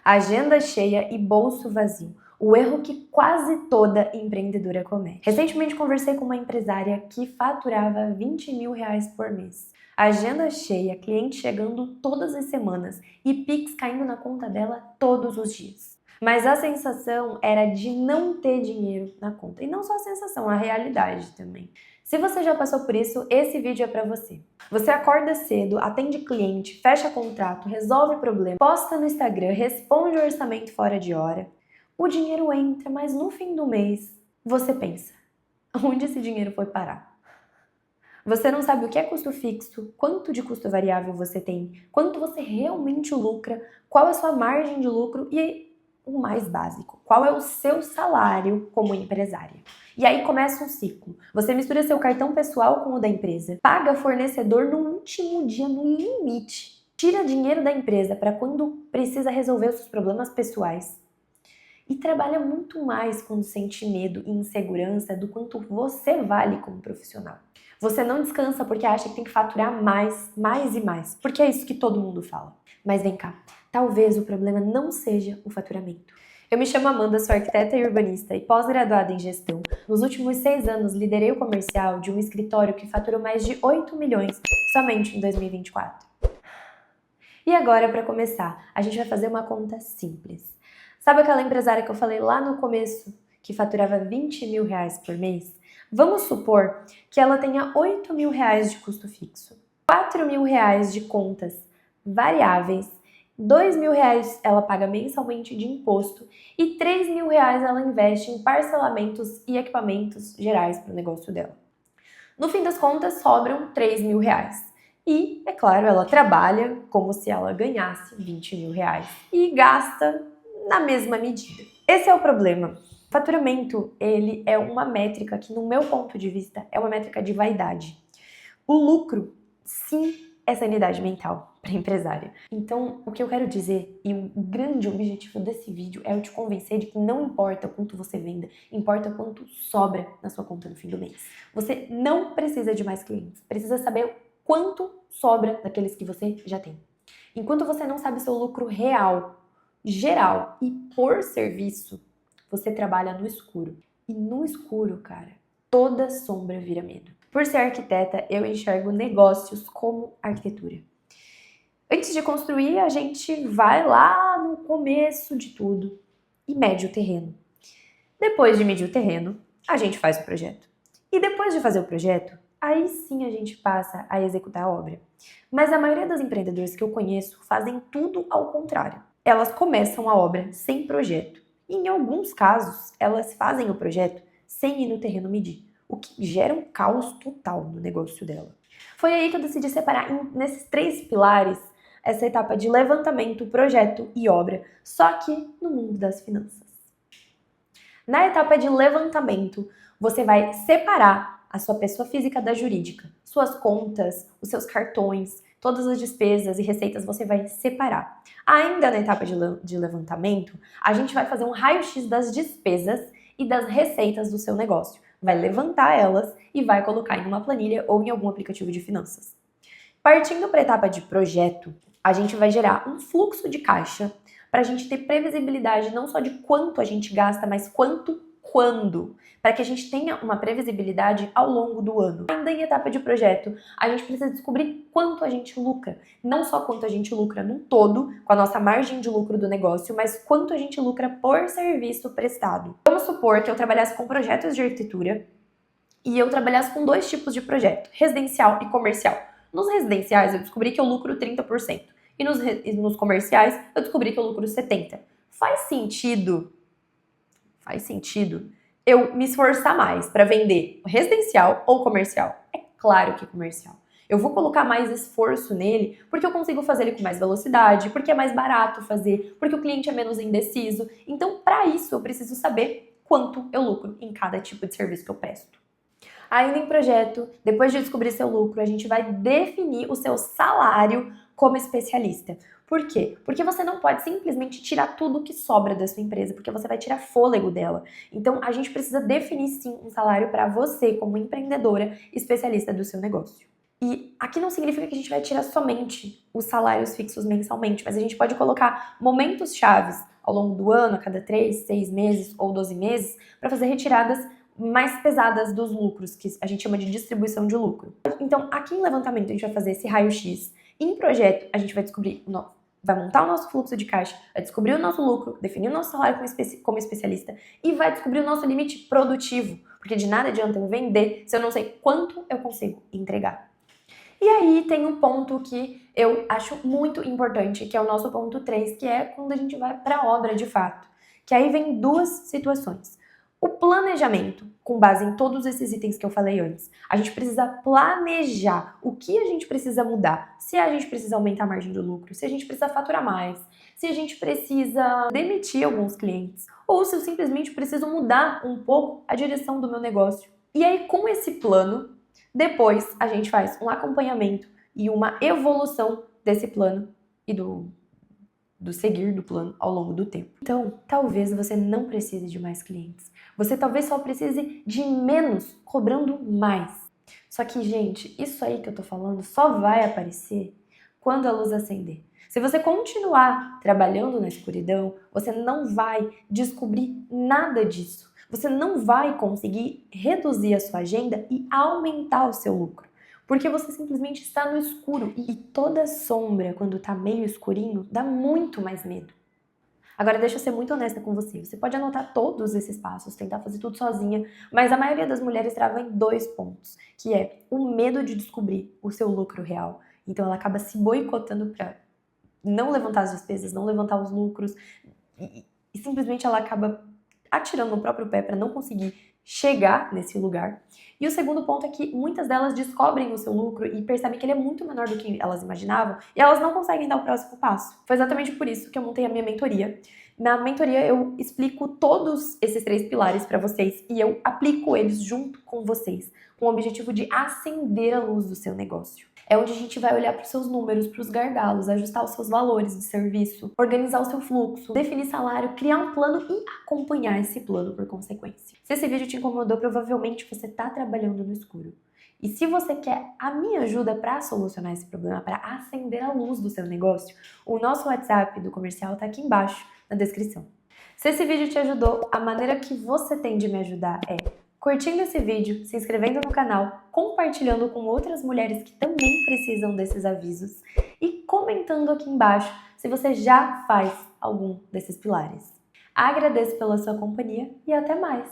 Agenda cheia e bolso vazio. O erro que quase toda empreendedora comete. Recentemente conversei com uma empresária que faturava 20 mil reais por mês. Agenda cheia, cliente chegando todas as semanas e Pix caindo na conta dela todos os dias. Mas a sensação era de não ter dinheiro na conta. E não só a sensação, a realidade também. Se você já passou por isso, esse vídeo é pra você. Você acorda cedo, atende cliente, fecha contrato, resolve problema, posta no Instagram, responde o orçamento fora de hora. O dinheiro entra, mas no fim do mês, você pensa, onde esse dinheiro foi parar? Você não sabe o que é custo fixo, quanto de custo variável você tem, quanto você realmente lucra, qual é a sua margem de lucro e o mais básico, qual é o seu salário como empresária. E aí começa um ciclo. Você mistura seu cartão pessoal com o da empresa, paga fornecedor no último dia, no limite, tira dinheiro da empresa para quando precisa resolver os seus problemas pessoais e trabalha muito mais quando sente medo e insegurança do quanto você vale como profissional. Você não descansa porque acha que tem que faturar mais e mais, porque é isso que todo mundo fala. Mas vem cá, talvez o problema não seja o faturamento. Eu me chamo Amanda, sou arquiteta e urbanista e pós-graduada em gestão. Nos últimos 6 anos, liderei o comercial de um escritório que faturou mais de 8 milhões somente em 2024. E agora, para começar, a gente vai fazer uma conta simples. Sabe aquela empresária que eu falei lá no começo, que faturava 20 mil reais por mês? Vamos supor que ela tenha 8 mil reais de custo fixo, 4 mil reais de contas variáveis, 2 mil reais ela paga mensalmente de imposto e 3 mil reais ela investe em parcelamentos e equipamentos gerais para o negócio dela. No fim das contas, sobram 3 mil reais. E, é claro, ela trabalha como se ela ganhasse 20 mil reais e gasta na mesma medida. Esse é o problema. Faturamento, ele é uma métrica que, no meu ponto de vista, é uma métrica de vaidade. O lucro, sim, é sanidade mental para empresária. Então, o que eu quero dizer, e o grande objetivo desse vídeo é eu te convencer de que não importa quanto você venda, importa quanto sobra na sua conta no fim do mês. Você não precisa de mais clientes, precisa saber quanto sobra daqueles que você já tem. Enquanto você não sabe seu lucro real, geral e por serviço, você trabalha no escuro. E no escuro, cara, toda sombra vira medo. Por ser arquiteta, eu enxergo negócios como arquitetura. Antes de construir, a gente vai lá no começo de tudo e mede o terreno. Depois de medir o terreno, a gente faz o projeto. E depois de fazer o projeto, aí sim a gente passa a executar a obra. Mas a maioria das empreendedoras que eu conheço fazem tudo ao contrário. Elas começam a obra sem projeto. E em alguns casos, elas fazem o projeto sem ir no terreno medir, o que gera um caos total no negócio dela. Foi aí que eu decidi separar nesses 3 pilares essa etapa de levantamento, projeto e obra, só que no mundo das finanças. Na etapa de levantamento, você vai separar a sua pessoa física da jurídica. Suas contas, os seus cartões, todas as despesas e receitas você vai separar. Ainda na etapa de levantamento, a gente vai fazer um raio-x das despesas e das receitas do seu negócio. Vai levantar elas e vai colocar em uma planilha ou em algum aplicativo de finanças. Partindo para a etapa de projeto, a gente vai gerar um fluxo de caixa para a gente ter previsibilidade não só de quanto a gente gasta, mas quando, para que a gente tenha uma previsibilidade ao longo do ano. Ainda em etapa de projeto, a gente precisa descobrir quanto a gente lucra, não só quanto a gente lucra no todo, com a nossa margem de lucro do negócio, mas quanto a gente lucra por serviço prestado. Vamos supor que eu trabalhasse com projetos de arquitetura e eu trabalhasse com 2 tipos de projeto, residencial e comercial. Nos residenciais, eu descobri que eu lucro 30%. E nos comerciais, eu descobri que eu lucro 70%. Faz sentido eu me esforçar mais para vender residencial ou comercial? É claro que comercial. Eu vou colocar mais esforço nele porque eu consigo fazer ele com mais velocidade, porque é mais barato fazer, porque o cliente é menos indeciso. Então, para isso, eu preciso saber quanto eu lucro em cada tipo de serviço que eu presto. Ainda em projeto, depois de descobrir seu lucro, a gente vai definir o seu salário como especialista. Por quê? Porque você não pode simplesmente tirar tudo que sobra da sua empresa, porque você vai tirar fôlego dela. Então, a gente precisa definir sim um salário para você, como empreendedora especialista do seu negócio. E aqui não significa que a gente vai tirar somente os salários fixos mensalmente, mas a gente pode colocar momentos chaves ao longo do ano, a cada 3, 6 meses ou 12 meses, para fazer retiradas mais pesadas dos lucros, que a gente chama de distribuição de lucro. Então, aqui em levantamento, a gente vai fazer esse raio-x. Em projeto, a gente vai descobrir, vai montar o nosso fluxo de caixa, vai descobrir o nosso lucro, definir o nosso salário como especialista e vai descobrir o nosso limite produtivo, porque de nada adianta eu vender se eu não sei quanto eu consigo entregar. E aí tem um ponto que eu acho muito importante, que é o nosso ponto 3, que é quando a gente vai para a obra de fato. Que aí vem duas situações. O planejamento, com base em todos esses itens que eu falei antes. A gente precisa planejar o que a gente precisa mudar. Se a gente precisa aumentar a margem de lucro, se a gente precisa faturar mais, se a gente precisa demitir alguns clientes, ou se eu simplesmente preciso mudar um pouco a direção do meu negócio. E aí, com esse plano, depois a gente faz um acompanhamento e uma evolução desse plano e do seguir do plano ao longo do tempo. Então, talvez você não precise de mais clientes. Você talvez só precise de menos, cobrando mais. Só que, gente, isso aí que eu tô falando só vai aparecer quando a luz acender. Se você continuar trabalhando na escuridão, você não vai descobrir nada disso. Você não vai conseguir reduzir a sua agenda e aumentar o seu lucro. Porque você simplesmente está no escuro. E toda sombra, quando tá meio escurinho, dá muito mais medo. Agora, deixa eu ser muito honesta com você. Você pode anotar todos esses passos, tentar fazer tudo sozinha, mas a maioria das mulheres trava em 2 pontos, que é o medo de descobrir o seu lucro real. Então, ela acaba se boicotando para não levantar as despesas, não levantar os lucros, e simplesmente ela acaba atirando no próprio pé para não conseguir chegar nesse lugar. E o segundo ponto é que muitas delas descobrem o seu lucro e percebem que ele é muito menor do que elas imaginavam e elas não conseguem dar o próximo passo. Foi exatamente por isso que eu montei a minha mentoria. Na mentoria eu explico todos esses 3 pilares para vocês e eu aplico eles junto com vocês, com o objetivo de acender a luz do seu negócio. É onde a gente vai olhar para os seus números, para os gargalos, ajustar os seus valores de serviço, organizar o seu fluxo, definir salário, criar um plano e acompanhar esse plano por consequência. Se esse vídeo te incomodou, provavelmente você está trabalhando no escuro. E se você quer a minha ajuda para solucionar esse problema, para acender a luz do seu negócio, o nosso WhatsApp do comercial está aqui embaixo na descrição. Se esse vídeo te ajudou, a maneira que você tem de me ajudar é curtindo esse vídeo, se inscrevendo no canal, compartilhando com outras mulheres que também precisam desses avisos e comentando aqui embaixo se você já faz algum desses pilares. Agradeço pela sua companhia e até mais!